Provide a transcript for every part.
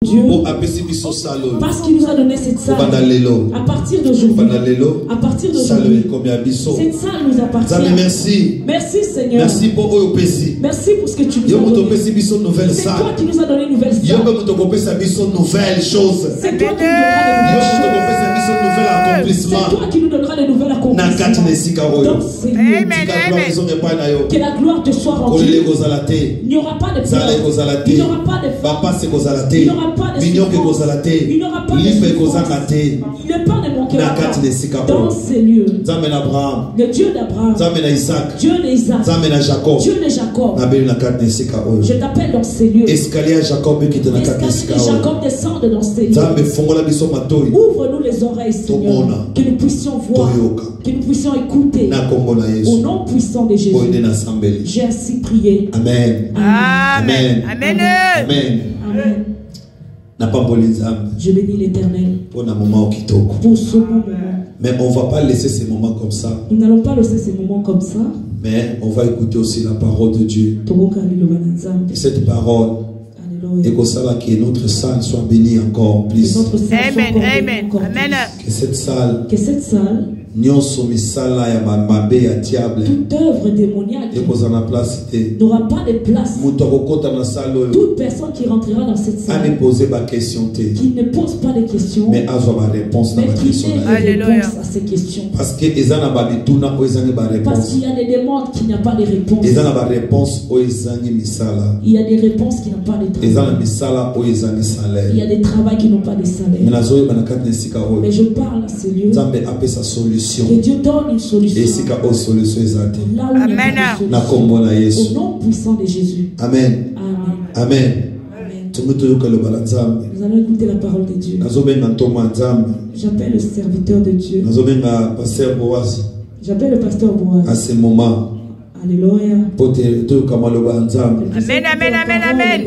Dieu, parce qu'il nous a donné cette salle. À partir d'aujourd'hui, à partir d'aujourd'hui, cette salle nous appartient. Merci. Merci Seigneur. Merci pour ce que tu nous as donné. C'est toi qui nous as donné une nouvelle salle. C'est toi qui nous donnera c'est toi qui nous donnera de nouvelles accomplissements. Donc que la gloire te soit rendue. Il n'y aura pas de pleurs. Il n'y aura pas de faim. Il n'y aura pas de souffrance. Il n'y aura pas de souffrance. Le pain ne manquera pas dans ces lieux. Le Dieu d'Abraham, Dieu d'Isaac, Dieu de Jacob. Je t'appelle dans ces lieux. Escalier Jacob descende dans ces lieux. Ouvre-nous les oreilles, Seigneur, que nous puissions voir, que nous puissions écouter. Au nom puissant de Jésus, j'ai ainsi prié. Amen. Amen. Amen. Amen. Amen. Je bénis l'Éternel pour ce moment. Mais on ne va pas laisser ces moments comme ça. Nous n'allons pas laisser ces moments comme ça. Mais on va écouter aussi la parole de Dieu. Et cette parole, et que ça que notre salle soit bénie encore plus. Amen. Amen. Amen. Que cette salle toute œuvre démoniaque n'aura pas de place. Toute personne qui rentrera dans cette salle qui ne pose pas de questions, mais qui ait des réponses à ces questions. Parce qu'il y a des demandes qui n'ont pas de réponse. Il y a des réponses qui n'ont pas de travail. Il y a des travaux qui n'ont pas de salaire. Mais je parle à ces lieux. Que Dieu donne une solution. Là où il y a une solution. Au nom puissant de Jésus. Amen. Amen. Nous allons écouter la parole de Dieu. J'appelle le serviteur de Dieu. J'appelle le pasteur Boaz. À ce moment. Alléluia. Amen, amen, amen, amen.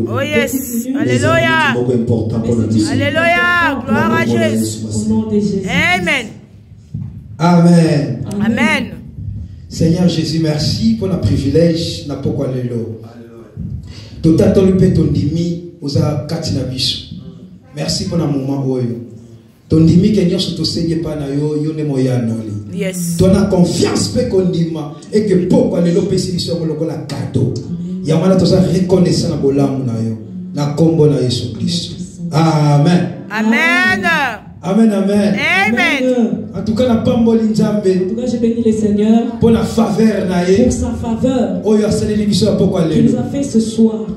Oh yes. Alléluia. Alléluia. Gloire à Jésus. Au nom de Jésus. Amen. Amen. Amen. Seigneur Jésus, merci pour le privilège. Na pourquoi lelo. Tout à ton dimi oza katina biso. Merci pour le moment oyo. Ton dimi kenyo soto seigne pa na yo yo ne moya noli. Yes. Tu as confiance pe kondima et que pourquoi lelo pesi biso ko lokola cadeau. Ya mala to sa reconnaissant na bolamu na yo. Na kombo na Yesu Christ. Amen. Amen. Amen, amen. Amen. En tout cas, je bénis le Seigneur pour la faveur, pour sa faveur qui nous a fait ce soir.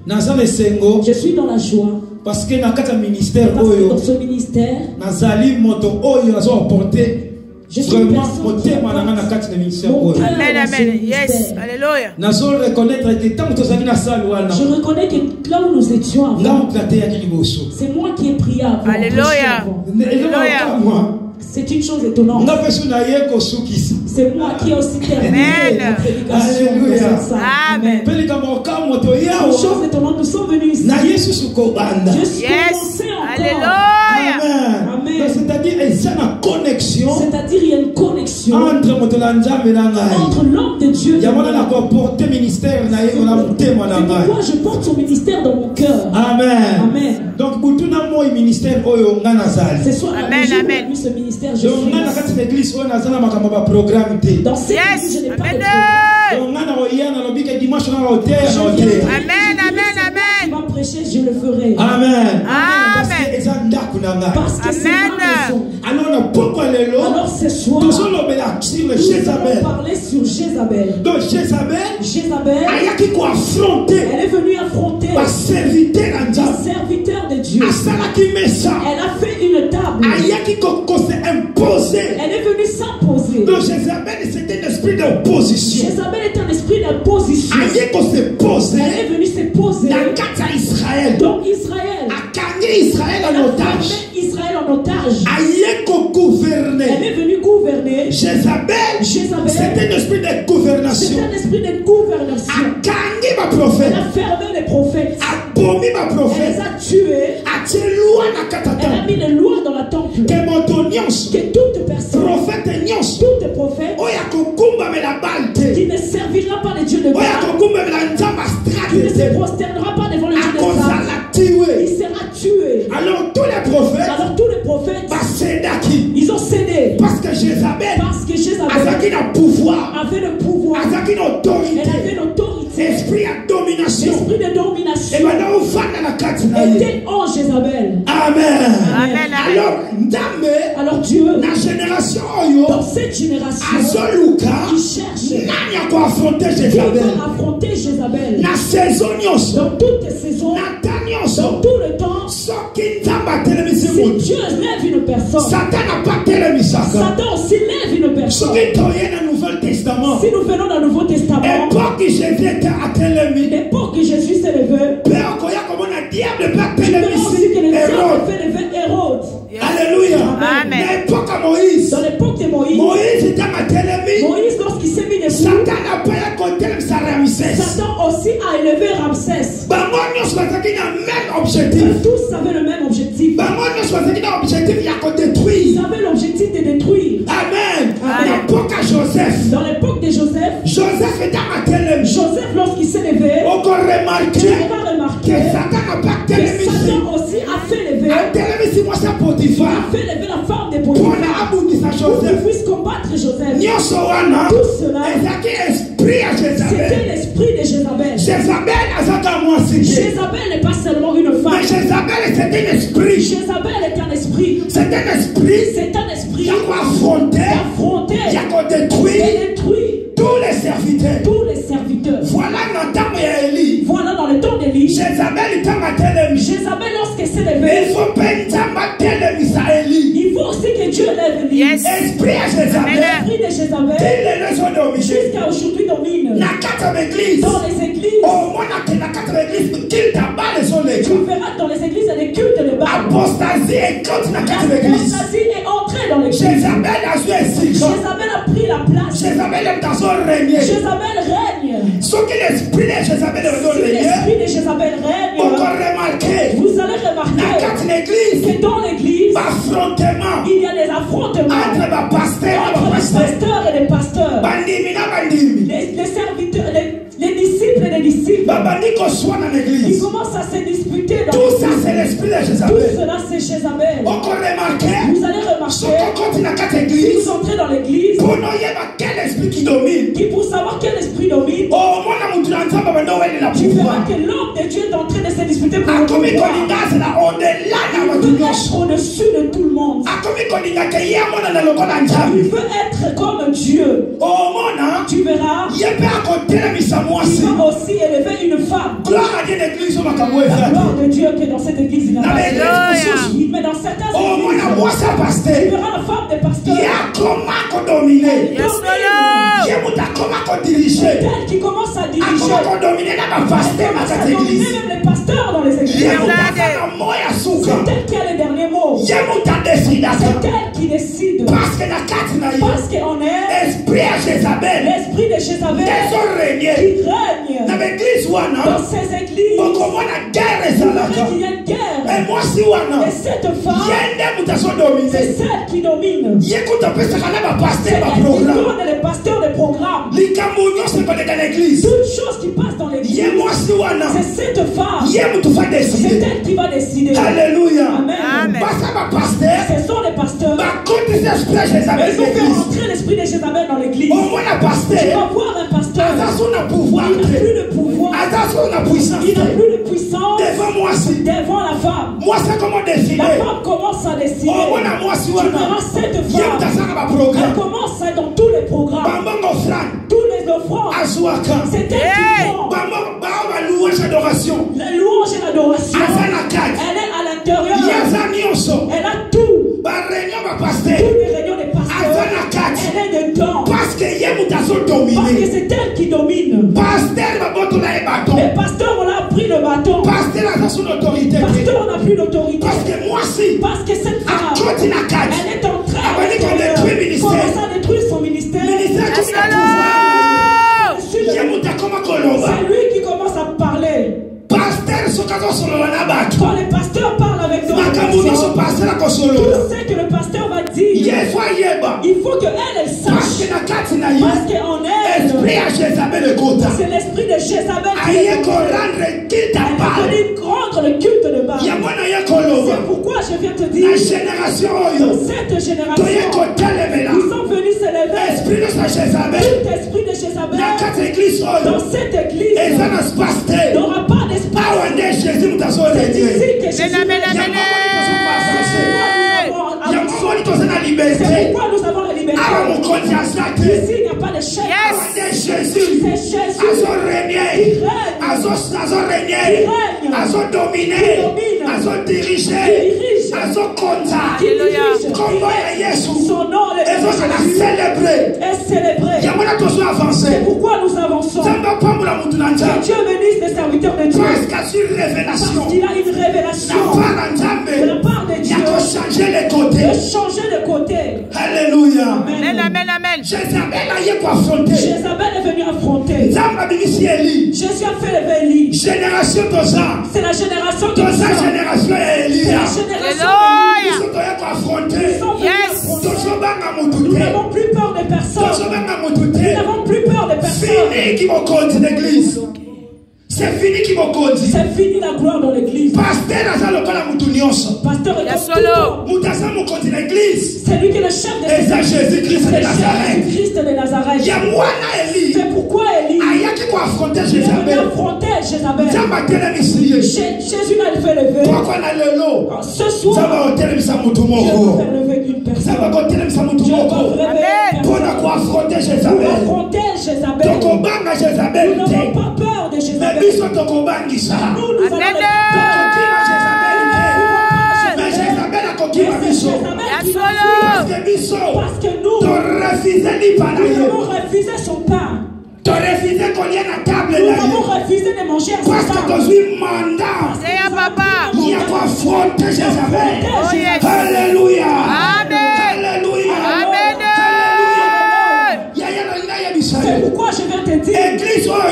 Je suis dans la joie. Parce que dans ce ministère, je suis vraiment Amen, amen. Yes, alléluia. Je reconnais que là où nous étions avant, c'est moi qui ai prié avant. Alléluia. Alléluia. C'est une chose étonnante. C'est moi qui ai aussi terminé la prédication. Amen. Une chose étonnante, nous sommes venus ici. Je suis commencé encore. Alléluia. Amen. C'est-à-dire il y a une connexion entre l'homme de Dieu et moi. C'est pourquoi je porte son ministère dans mon cœur. Amen. Amen. Donc, c'est soit ce ministère, je suis dans cette église, je n'ai pas de Amen, amen, amen. Tu vas prêcher, je le ferai. Amen. Amen. Parce que c'est ma maison. Alors ce soir, nous allons parler sur Jézabel. Donc Jézabel, elle est venue affronter les serviteurs de Dieu. Elle a fait une table. Elle est venue s'imposer. Donc Jézabel, c'était un esprit d'opposition. Jézabel est un esprit d'opposition. Elle est venue se poser dans Israël. Israël en otage. Israël en otage. Elle est venue gouverner. Jézabel, c'est un esprit de gouvernation. C'est un esprit de gouvernation. Elle a fermé les prophètes. Elle les a tués. Elle a mis les lois dans la temple. Que toute personne, toute prophète, qui ne servira pas les dieux de Baal, qui ne se prosternera pas devant le Dieu de Baal, tué. Il sera tué. Alors tous les prophètes, ils ont cédé. Parce que Jézabel avait le pouvoir. Elle avait l'autorité. Esprit de domination. Et maintenant, était en Jézabel. Amen. Alors Dieu, dans cette génération, il cherche affronter Jézabel. Dans toutes les saisons, dans tout le temps, si Dieu lève une personne, Satan aussi lève une personne. Si nous venons dans le Nouveau Testament, l'époque que Jésus s'est levé, tu verras aussi que le diable fait lever Hérode. Alléluia. Amen. Dans l'époque de Moïse, lorsqu'il s'est mis debout, Satan aussi a élevé Ramsès. Tous avaient le même objectif. Ils avaient l'objectif de détruire. Amen. Dans l'époque de Joseph, lorsqu'il s'est levé, tu auras remarqué que Satan aussi a fait lever la femme de Potiphar pour qu'il puisse combattre Joseph. Tout cela, c'était l'esprit de Jézabel. Jézabel n'est pas seulement une femme. Mais Jézabel est un esprit. Jézabel est un esprit. C'est un esprit. Il y a quoi affronter. Il y a quoi détruire. Tous les serviteurs. Voilà dans le temps d'Élie. Jézabel, lorsqu'elle s'est levée, il faut aussi que Dieu lève Élie. Yes. L'esprit de Jézabel jusqu'à aujourd'hui domine. Dans les églises, tu verras dans les églises des cultes de Baal. L'apostasie est entrée dans l'église. Jézabel a pris la place. Jézabel règne. Ce que l'esprit de Jézabel règne, vous allez remarquer que dans l'église, il y a des affrontements entre les pasteurs et les pasteurs, les serviteurs, les disciples et les disciples. Ils commencent à se disputer. Tout ça, c'est l'esprit de Jézabel. Tout cela, c'est Jézabel. Vous allez remarquer, si vous entrez dans l'église, quel esprit qui domine, pour savoir quel esprit domine, tu verras que l'homme de Dieu est en train de se disputer pour le pouvoir. Il veut être au-dessus de tout le monde. Il veut être comme Dieu. Tu verras, il va aussi élever une femme. La gloire de Dieu qui est dans cette église, il n'a pas de mais dans certaines églises, tu verras la femme des pasteurs. C'est elle qui commence à diriger. Même les pasteurs dans les églises. C'est elle qui a les derniers mots. C'est elle qui décide. Parce qu'on est l'esprit de Jézabel qui règne dans ces églises. Il y a une guerre. Et cette femme, c'est celle qui domine. C'est elle qui donne les pasteurs des programmes. Toutes choses qui passent dans l'église, c'est cette femme. C'est elle qui va décider. Alléluia. Amen. Ce sont les pasteurs. Ils ont fait rentrer l'esprit de Jézabel dans l'église. Tu vas voir un pasteur. Il n'a plus de pouvoir. Il n'a plus de puissance devant la femme. La femme commence à décider. Tu verras cette femme. Elle commence dans tous les programmes. Tous les offrandes. C'est elle qui prend. La louange et l'adoration. Elle est à l'intérieur. Elle a tout. Toutes les réunions des pasteurs. Elle est dedans. Parce que c'est elle qui domine. Les pasteurs, on a pris le bâton. Pasteur, on n'a plus d'autorité. Parce que cette femme, elle est en train de commencer à détruire son ministère. C'est lui qui commence à parler. Quand les pasteurs parlent avec nous, tout ce que le pasteur va dire, il faut qu'elle sache. Parce qu'en elle, c'est l'esprit de Jézabel qui est venu rendre le culte de Baal. dit, dans cette génération, ils sont venus s'élever. Tout esprit de Jézabel dans cette église n'aura pas d'espace. C'est ici que Jésus est. C'est pourquoi nous avons la liberté. Ici, il n'y a pas de chef. C'est Jésus qui règne, dominer, diriger, son nom est célébré. C'est pourquoi nous avançons. Que Dieu bénisse les serviteurs de Dieu. Parce qu'il a une révélation de la part de Dieu. De changer de côté. Alléluia. Amen, amen, amen. Jézabel est venu affronter. Jésus a fait lever Élie. Génération d'Oza. C'est la génération de Oza. Génération Élia. Nous n'avons plus peur de personne. Nous n'avons plus peur de personne. Fini qui vont continuer l'église. C'est fini qui vont continuer. C'est fini la gloire dans l'église. Pasteur est c'est lui qui est le chef de Jésus-Christ de Nazareth. C'est pourquoi Élie a affronté Jézabel. Jésus l'a fait lever. Ce soir, Dieu va faire lever une personne. Dieu va affronter Jézabel. Nous n'avons pas peur de Jézabel. Nous allons parce que nous avons refusé son pain. Nous avons refusé de manger à sa table. C'est à papa. Alléluia. Amen. Alléluia. Amen. C'est pourquoi je viens te dire. Dans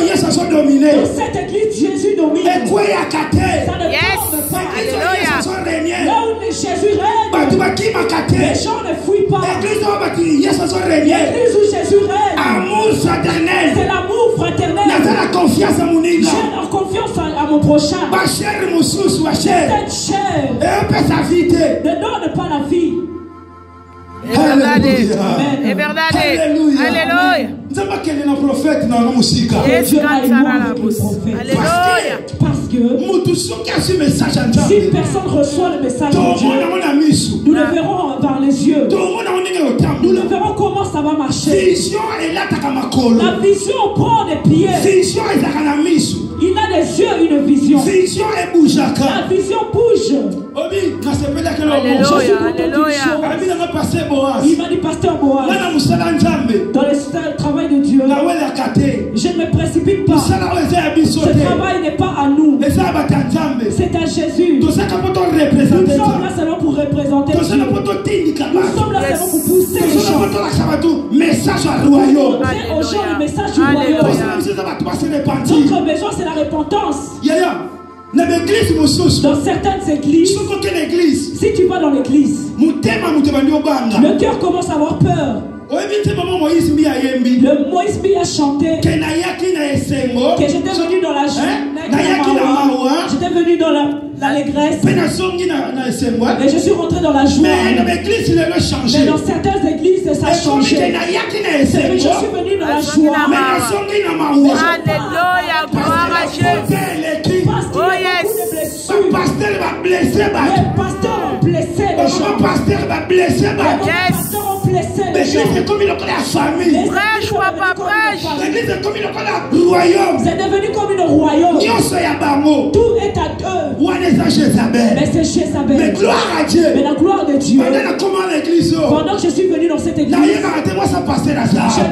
cette église, Jésus domine. Ça ne parle pas. Alléluia. Là où Jésus règne, les gens ne fuient pas. L'église où Jésus règne, c'est l'amour fraternel. J'ai la confiance à mon prochain. Cette chair ne donne pas la vie. Alléluia. Parce que si personne reçoit le message de Dieu, nous le verrons par les yeux. Nous le verrons comment ça va marcher. La vision prend des pieds. Il a des yeux, une vision. La vision bouge. Alléluia. Alléluia. Il m'a dit, pasteur Boaz, dans le travail de Dieu, je ne me précipite pas. Ce travail n'est pas à nous, c'est à Jésus. Nous sommes là seulement pour représenter Dieu. Nous sommes là seulement pour pousser les gens. Montrer aux gens le message du royaume. Notre besoin, c'est la repentance. Dans certaines églises, si tu vas dans l'église, le cœur commence à avoir peur. Le Moïse Bi a chanté que j'étais venu dans la joie, j'étais venu dans l'allégresse, et je suis rentré dans la joie. Mais dans certaines églises, ça a changé. Je suis venu dans la joie. Alléluia, gloire à Dieu. Parce qu'il y a beaucoup de blessures. Les pasteurs ont blessé les gens. Les pasteurs ont blessé les gens. C'est comme une famille. Prêche, papa, prêche. L'église est comme une royaume. C'est devenu comme une royaume. Tout est à eux. Mais c'est Jézabel. Mais gloire à Dieu. Mais la gloire de Dieu. Pendant que je suis venu dans cette église, je ne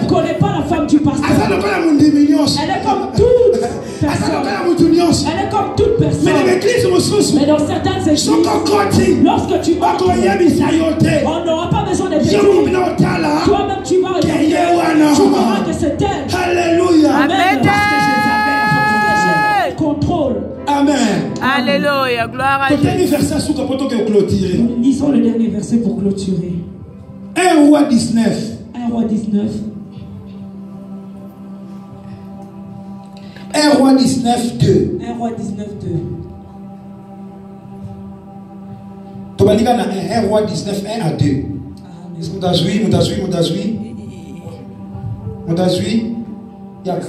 connais pas la femme du pasteur. Elle est comme toute personne. Elle est comme toute personne. Mais dans certaines églises, lorsque tu vas, on n'aura pas besoin de te dire. Toi-même tu vas regarder. Tu verras que c'est elle. Alléluia. Amen. Contrôle. Amen. Alléluia, gloire à Dieu. Lisons le dernier verset pour clôturer. 1 Roi 19. 1 Roi 19. 1 Roi 19, 2. 1 Roi 19, 2. Tobalika na 1 Roi 19, 1 à 2. Est-ce que Moutazui? Yaka.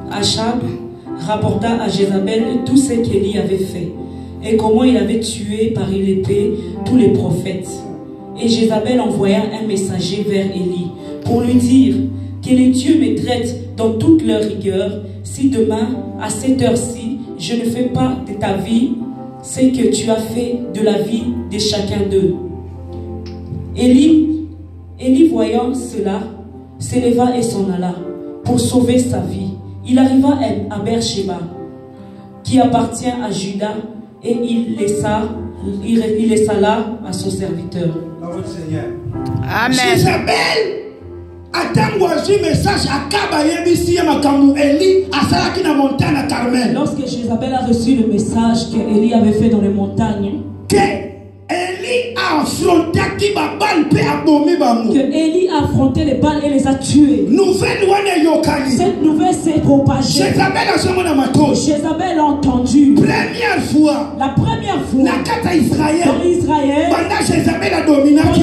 Achab rapporta à Jézabel tout ce qu'Élie avait fait et comment il avait tué par l'épée tous les prophètes. Et Jézabel envoya un messager vers Élie pour lui dire que les dieux me traitent dans toute leur rigueur si demain à cette heure-ci je ne fais pas de ta vie ce que tu as fait de la vie de chacun d'eux. Élie voyant cela s'éleva et s'en alla pour sauver sa vie. Il arriva à Beersheba, qui appartient à Juda, et il laissa là à son serviteur. Amen. Jézabel a un message à Kabayebisi Makamu Eli à Salaki na montagne à Carmel. Lorsque Jézabel a reçu le message que Élie avait fait dans les montagnes, que Élie a affronté Élie a affronté les Baals et les a tués. Cette nouvelle s'est propagée. Jézabel a entendu. La première fois dans Israël, pendant que Jézabel a dominé, il y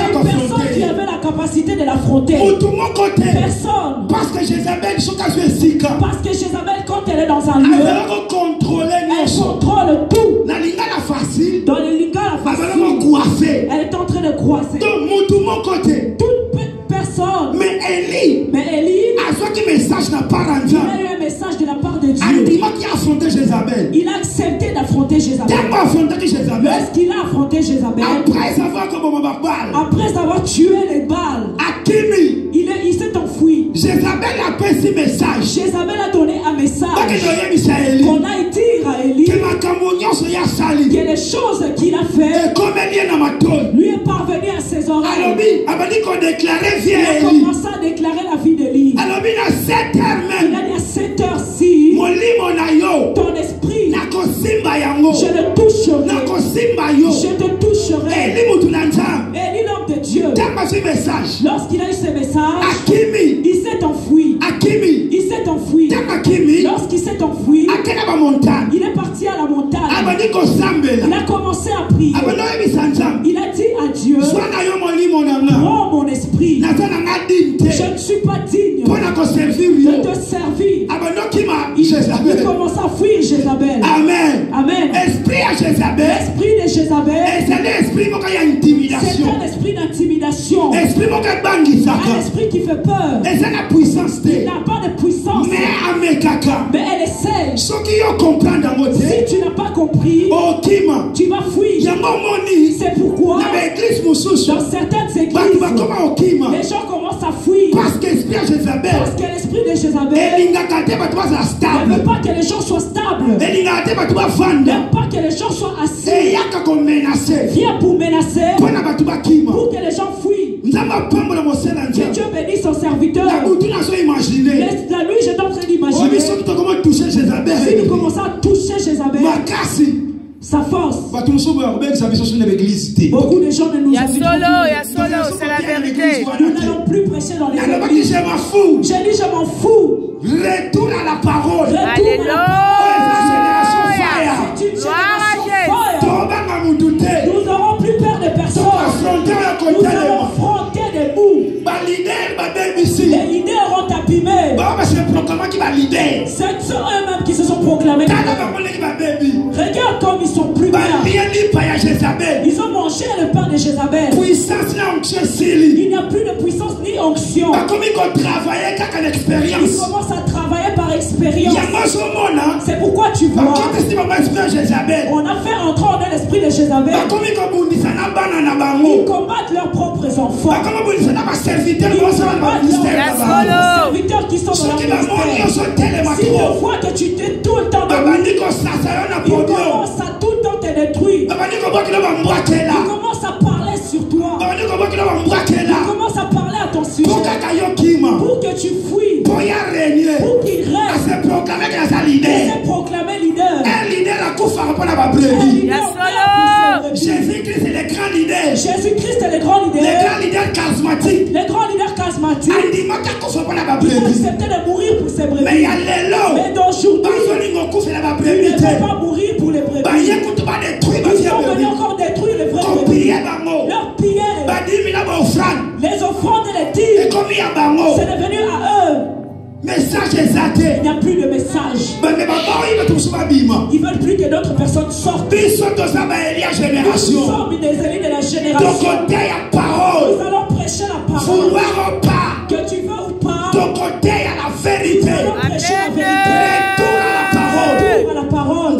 a personne qui avait la capacité de l'affronter. Personne. Parce que Jézabel, quand elle est dans un lieu, elle contrôle tout. Dans les lingala facile, elle est en train de croiser. Toute personne. Mais Élie, il a eu un message de la part de Dieu. Il a accepté d'affronter Jézabel. Lorsqu'il a affronté Jézabel, après avoir tué les Baals, il s'est enfui. Jézabel a donné un message qu'on a dit à Élie que les choses qu'il a fait lui est parvenu à ses oreilles. Il a commencé à déclarer la vie d'Élie. Il a dit à cette heure-ci, ton esprit, je le toucherai. Je te toucherai. Élie, l'homme de Dieu, lorsqu'il a eu ce message, il s'est enfui. Lorsqu'il s'est enfui, il est parti à la montagne. Il a commencé à prier. Il a dit à Dieu, prends mon esprit. Je ne suis pas digne de te servir. Il commence à fuir Jézabel. Amen. Esprit de Jézabel, c'est un esprit d'intimidation. Un esprit qui fait peur. Il n'a pas de puissance. Mais elle essaie. Si tu n'as pas compris, tu vas fuir. C'est pourquoi dans certaines églises, les gens commencent à fuir. Parce que l'esprit de Jézabel ne veut pas que les gens soient stables. Ne veut pas que les gens soient assis. Viens pour menacer, pour que les gens fuient. Que Dieu bénisse son serviteur. La nuit, j'étais en train d'imaginer. Si nous commençons à toucher Jézabel, sa force. Beaucoup de gens ne nous invitent pas. C'est la vérité. Nous n'allons plus prêcher dans les églises. J'ai dit je m'en fous. Retour à la parole. Alléluia. C'est une génération folle. Nous n'aurons plus peur de personne. Nous allons affronter des mous. Les leaders ont abîmé. Ce sont eux-mêmes qui se sont proclamés. Regarde comme ils sont plus bien. Ils ont mangé le pain de Jézabel. Il n'y a plus de puissance ni onction. Ils commencent à travailler par expérience. C'est pourquoi tu vois, on a fait entrer en l'esprit de Jézabel. Ils combattent leurs propres enfants. Ils combattent leurs serviteurs qui sont dans leur ministère. Si tu vois que tu t'es tout le temps dans lui, ils commencent à tout le temps te détruire. Ils commencent à parler sur toi. Ils commencent à parler à ton sujet. Pour que tu fuis. Pour qu'il règne. Il s'est proclamé leader. Un leader a couffé à Jésus-Christ est le grand leader. Jésus-Christ est le grand leader. Le grand leader charismatique. Le grand leader charismatique. Il acceptait de mourir pour ses brebis. Mais d'aujourd'hui, ils ne veulent pas mourir pour les brebis. Ils sont venus encore détruire les vrais brebis. Leur piller, les offrandes et les dîmes, c'est devenu à eux. Message exalté. Il n'y a plus de message. Ils veulent plus que d'autres personnes sortent. Nous sommes des élites de la génération. Nous allons prêcher la parole. Vouloir ou pas, que tu veux ou pas, ton côté à la vérité. Nous allons prêcher la vérité. Retour à la parole. Retour à la parole.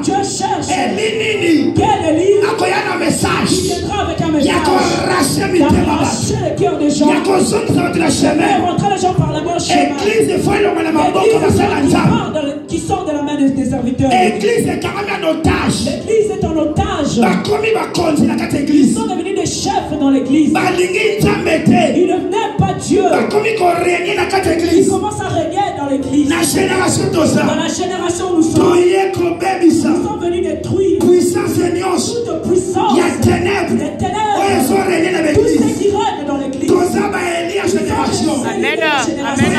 Dieu cherche. Quel Élie? Un message. Il viendra avec un message. D'arracher le cœur des gens. Et rentrer les gens par la bonne chemin. Église qui sort de la main des serviteurs. L'église est en otage. L'église est en otage. Ils sont devenus des chefs dans l'église. Ils ne n'aiment pas Dieu. Ils commencent à régner dans l'église. Dans la génération où nous sommes, nous sommes venus détruire toute puissance. Les ténèbres. Tous ceux qui règnent dans l'église. Amen.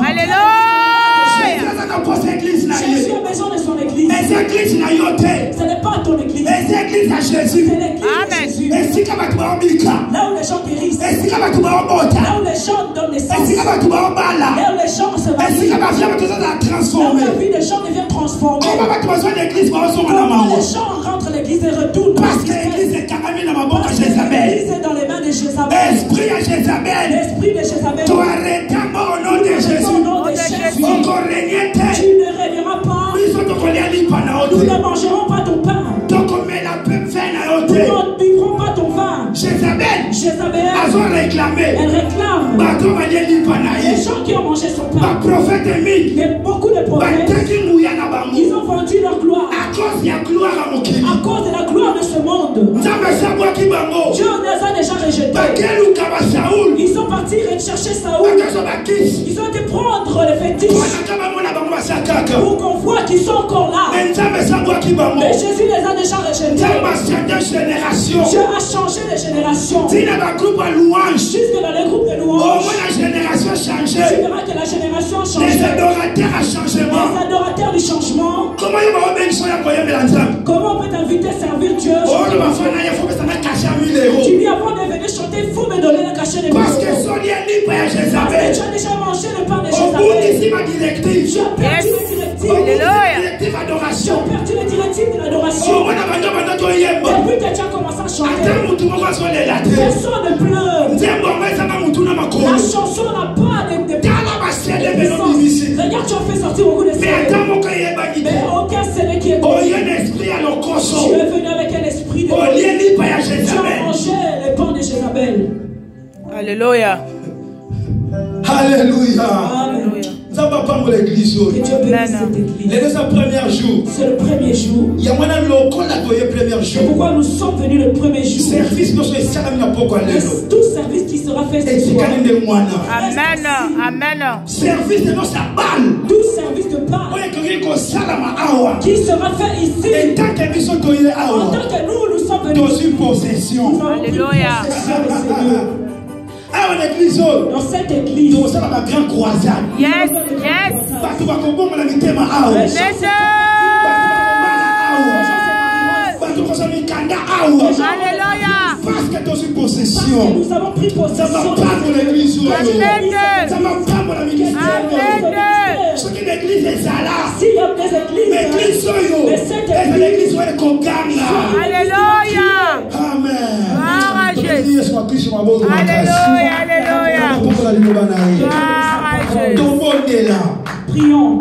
Alléluia. Jésus a besoin de son église. Ce n'est pas ton église. C'est l'église de Jésus. Là où les gens guérissent. Là où les gens donnent naissance. Là où les gens se vacillent. Là où la vie des gens devient transformée. Comment les gens rentrent à l'église et retournent. Parce que l'église est l'église est dans les mains de Jézabel. L'esprit de Jézabel. Tu arrêtes mort au nom de Jésus. Tu ne régneras pas. Nous ne mangerons pas ton pain. Nous ne buvrons pas ton vin. Jézabel, elle réclame les gens qui ont mangé son pain. Mais beaucoup de prophètes, ils ont vendu leur gloire à cause de la gloire de ce monde. Dieu les a déjà rejetés. Ils sont partis chercher Saoul. Ils ont été prendre les fétiches pour qu'on voit qu'ils sont encore là. Mais Jésus les a déjà rejetés. Dieu a changé les générations. Jusque dans les groupes de louanges, tu verras que la génération a changé. Les adorateurs du changement. Comment on peut t'inviter à servir Dieu? Tu dis avant de venir chanter, il faut me donner le cachet des parce que tu as déjà mangé le pain de Jézabel. Tu as perdu les directives. Tu as perdu les directives de l'adoration. Depuis que tu as commencé à chanter, personne ne pleure. La chanson n'a pas de puissance. Regarde, tu as fait sortir beaucoup de scènes. Mais aucun scène qui est bon. Tu es venu avec un esprit de tu as mangé le pain de Jézabel. Alléluia. Alléluia. Alléluia. Que Dieu bénisse cette église. C'est le premier jour. C'est pourquoi nous sommes venus le premier jour. Tout service qui sera fait ce soir. Amen. Amen. Tout service de part qui sera fait ici. En tant que nous sommes venus. Alléluia. Dans cette église, nous sommes la grande croisade. Yes. Alléluia. Parce que tu as une possession. Nous avons pris possession. Ça va pas pour l'église. Ça va pas pour la ministère. Ce qui est l'église est ça là. S'il y a des églises, mais cette église est qu'on gagne là. Alléluia. Amen. Alléluia. Alléluia. prions.